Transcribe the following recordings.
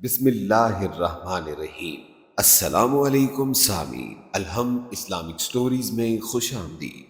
بسم اللہ الرحمن الرحیم۔ السلام علیکم سامعین، الہم اسلامک سٹوریز میں خوش آمدید۔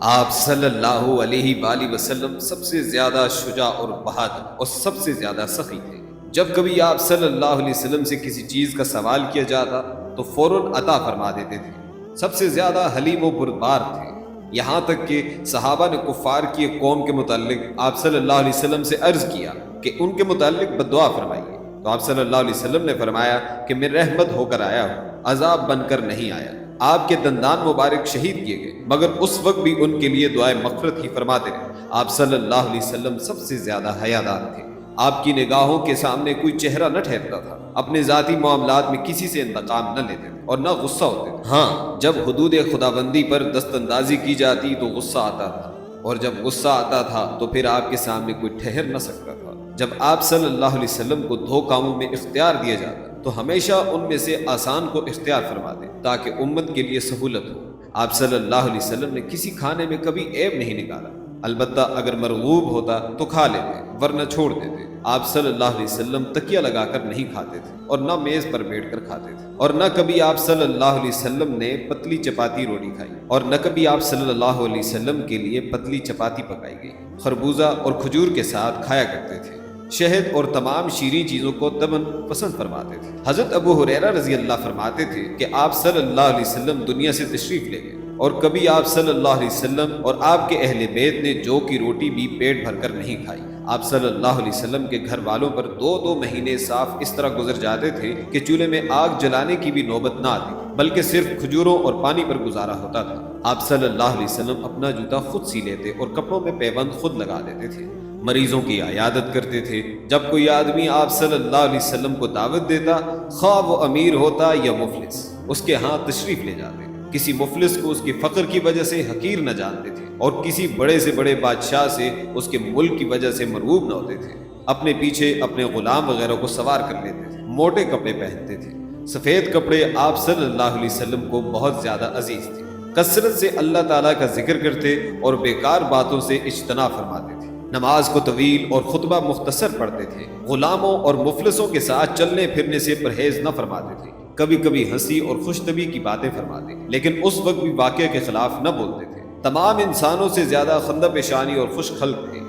آپ صلی اللہ علیہ وآلہ وسلم سب سے زیادہ شجاع اور بہادر اور سب سے زیادہ سخی تھے۔ جب کبھی آپ صلی اللہ علیہ وسلم سے کسی چیز کا سوال کیا جاتا تو فوراً عطا فرما دیتے تھے۔ سب سے زیادہ حلیم و بردبار تھے، یہاں تک کہ صحابہ نے کفار کی ایک قوم کے متعلق آپ صلی اللہ علیہ وسلم سے عرض کیا کہ ان کے متعلق بد دعا فرمائیے، تو آپ صلی اللہ علیہ وسلم نے فرمایا کہ میں رحمت ہو کر آیا ہوں، عذاب بن کر نہیں آیا۔ آپ کے دندان مبارک شہید کیے گئے، مگر اس وقت بھی ان کے لیے دعائے مغفرت ہی فرماتے رہے۔ آپ صلی اللہ علیہ وسلم سب سے زیادہ حیادار تھے، آپ کی نگاہوں کے سامنے کوئی چہرہ نہ ٹھہرتا تھا، اپنے ذاتی معاملات میں کسی سے انتقام نہ لیتے تھے اور نہ غصہ ہوتے تھے۔ ہاں، جب حدود خداوندی پر دست اندازی کی جاتی تو غصہ آتا تھا، اور جب غصہ آتا تھا تو پھر آپ کے سامنے کوئی ٹھہر نہ سکتا تھا۔ جب آپ صلی اللہ علیہ وسلم کو دو کاموں میں اختیار دیا جاتا تو ہمیشہ ان میں سے آسان کو اختیار فرما دیں تاکہ امت کے لیے سہولت ہو۔ آپ صلی اللہ علیہ وسلم نے کسی کھانے میں کبھی عیب نہیں نکالا، البتہ اگر مرغوب ہوتا تو کھا لیتے ورنہ چھوڑ دیتے۔ آپ صلی اللہ علیہ وسلم تکیہ لگا کر نہیں کھاتے تھے اور نہ میز پر بیٹھ کر کھاتے تھے، اور نہ کبھی آپ صلی اللہ علیہ وسلم نے پتلی چپاتی روٹی کھائی، اور نہ کبھی آپ صلی اللہ علیہ وسلم کے لیے پتلی چپاتی پکائی گئی۔ خربوزہ اور کھجور کے ساتھ کھایا کرتے تھے، شہد اور تمام شیریں چیزوں کو طبعاً پسند فرماتے تھے۔ حضرت ابو ہریرہ رضی اللہ فرماتے تھے کہ آپ صلی اللہ علیہ وسلم دنیا سے تشریف لے گئے، اور کبھی آپ صلی اللہ علیہ وسلم اور آپ کے اہل بیت نے جو کی روٹی بھی پیٹ بھر کر نہیں کھائی۔ آپ صلی اللہ علیہ وسلم کے گھر والوں پر دو مہینے صاف اس طرح گزر جاتے تھے کہ چولہے میں آگ جلانے کی بھی نوبت نہ آتی، بلکہ صرف کھجوروں اور پانی پر گزارا ہوتا تھا۔ آپ صلی اللہ علیہ وسلم اپنا جوتا خود سی لیتے اور کپڑوں میں پیبند خود لگا دیتے تھے، مریضوں کی عیادت کرتے تھے۔ جب کوئی آدمی آپ صلی اللہ علیہ وسلم کو دعوت دیتا، خواہ وہ امیر ہوتا یا مفلس، اس کے ہاں تشریف لے جاتے۔ کسی مفلس کو اس کے فقر کی وجہ سے حقیر نہ جانتے تھے، اور کسی بڑے سے بڑے بادشاہ سے اس کے ملک کی وجہ سے مرعوب نہ ہوتے تھے۔ اپنے پیچھے اپنے غلام وغیرہ کو سوار کر لیتے تھے، موٹے کپڑے پہنتے تھے۔ سفید کپڑے آپ صلی اللہ علیہ وسلم کو بہت زیادہ عزیز تھے۔ کثرت سے اللہ تعالیٰ کا ذکر کرتے اور بیکار باتوں سے اجتناب فرماتے تھے۔ نماز کو طویل اور خطبہ مختصر پڑھتے تھے۔ غلاموں اور مفلسوں کے ساتھ چلنے پھرنے سے پرہیز نہ فرماتے تھے، کبھی کبھی ہنسی اور خوش طبعی کی باتیں فرماتے، لیکن اس وقت بھی واقعہ کے خلاف نہ بولتے تھے۔ تمام انسانوں سے زیادہ خندہ پیشانی اور خوش خلق تھے،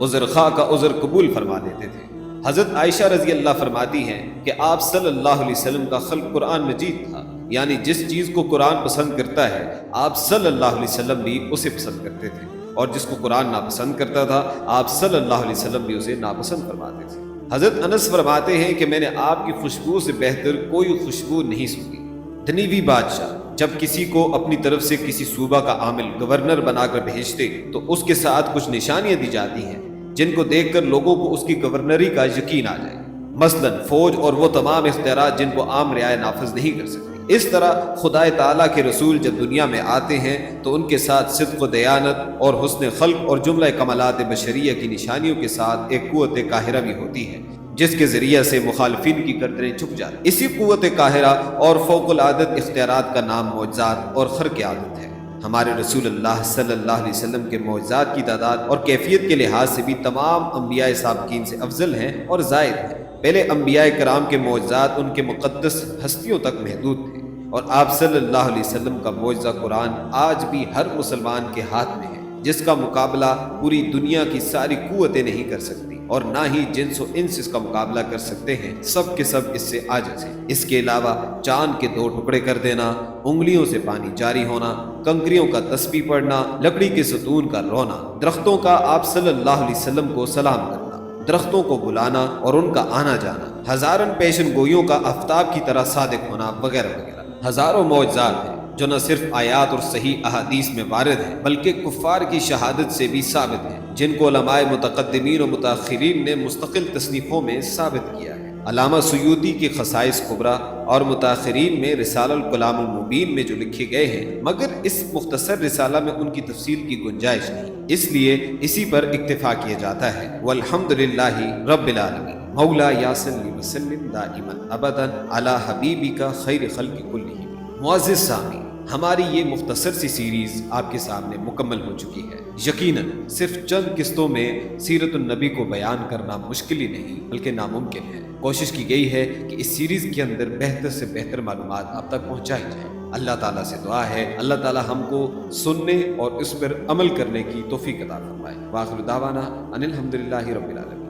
عذر خواہ کا عذر قبول فرما لیتے تھے۔ حضرت عائشہ رضی اللہ فرماتی ہیں کہ آپ صلی اللہ علیہ وسلم کا خلق قرآن مجید تھا، یعنی جس چیز کو قرآن پسند کرتا ہے آپ صلی اللہ علیہ وسلم بھی اسے پسند کرتے تھے، اور جس کو قرآن ناپسند کرتا تھا آپ صلی اللہ علیہ وسلم بھی اسے ناپسند فرماتے تھے۔ حضرت انس فرماتے ہیں کہ میں نے آپ کی خوشبو سے بہتر کوئی خوشبو نہیں سنی۔ دنیوی بادشاہ جب کسی کو اپنی طرف سے کسی صوبہ کا عامل گورنر بنا کر بھیجتے تو اس کے ساتھ کچھ نشانیاں دی جاتی ہیں جن کو دیکھ کر لوگوں کو اس کی گورنری کا یقین آ جائے، مثلا فوج اور وہ تمام اختیارات جن کو عام رعایا نافذ نہیں کر سکتی۔ اس طرح خدا تعالیٰ کے رسول جب دنیا میں آتے ہیں تو ان کے ساتھ صدق و دیانت اور حسن خلق اور جملہ کمالات بشریہ کی نشانیوں کے ساتھ ایک قوت قاہرہ بھی ہوتی ہے جس کے ذریعے سے مخالفین کی گردنیں جھک جاتی۔ اسی قوت قاہرہ اور فوق العادت اختیارات کا نام معجزات اور خرق عادت ہے۔ ہمارے رسول اللہ صلی اللہ علیہ وسلم کے معجزات کی تعداد اور کیفیت کے لحاظ سے بھی تمام انبیاء سابقین سے افضل ہیں اور زائد ہیں۔ پہلے انبیاء کرام کے معجزات ان کے مقدس ہستیوں تک محدود تھے، اور آپ صلی اللہ علیہ وسلم کا معجزہ قرآن آج بھی ہر مسلمان کے ہاتھ میں ہے، جس کا مقابلہ پوری دنیا کی ساری قوتیں نہیں کر سکتی، اور نہ ہی جنس و انس اس کا مقابلہ کر سکتے ہیں، سب کے سب اس سے عاجز ہیں۔ اس کے علاوہ چاند کے 2 ٹکڑے کر دینا، انگلیوں سے پانی جاری ہونا، کنکریوں کا تسبیح پڑھنا، لکڑی کے ستون کا رونا، درختوں کا آپ صلی اللہ علیہ وسلم کو سلام کرنا، درختوں کو بلانا اور ان کا آنا جانا، ہزارن پیشن گوئیوں کا آفتاب کی طرح صادق ہونا، وغیرہ وغیرہ۔ ہزاروں معجزات ہیں جو نہ صرف آیات اور صحیح احادیث میں وارد ہیں بلکہ کفار کی شہادت سے بھی ثابت ہیں، جن کو علماء متقدمین و متاخرین نے مستقل تصنیفوں میں ثابت کیا ہے۔ علامہ سیوطی کی خصائص کبریٰ اور متاخرین میں رسالہ الکلام المبین میں جو لکھے گئے ہیں، مگر اس مختصر رسالہ میں ان کی تفصیل کی گنجائش نہیں، اس لیے اسی پر اکتفا کیا جاتا ہے۔ والحمدللہ رب العالمین۔ مولا یا صلی وسلم دائما ابدا علی حبیبک خیر خلق کلہم۔ معزز سامعین، ہماری یہ مختصر سی سیریز آپ کے سامنے مکمل ہو چکی ہے۔ یقیناً صرف چند قسطوں میں سیرت النبی کو بیان کرنا مشکل ہی نہیں بلکہ ناممکن ہے۔ کوشش کی گئی ہے کہ اس سیریز کے اندر بہتر سے بہتر معلومات آپ تک پہنچائی جائیں۔ اللہ تعالیٰ سے دعا ہے اللہ تعالیٰ ہم کو سننے اور اس پر عمل کرنے کی توفیق عطا فرمائے۔ وآخر دعوانا ان الحمدللہ رب العالمین۔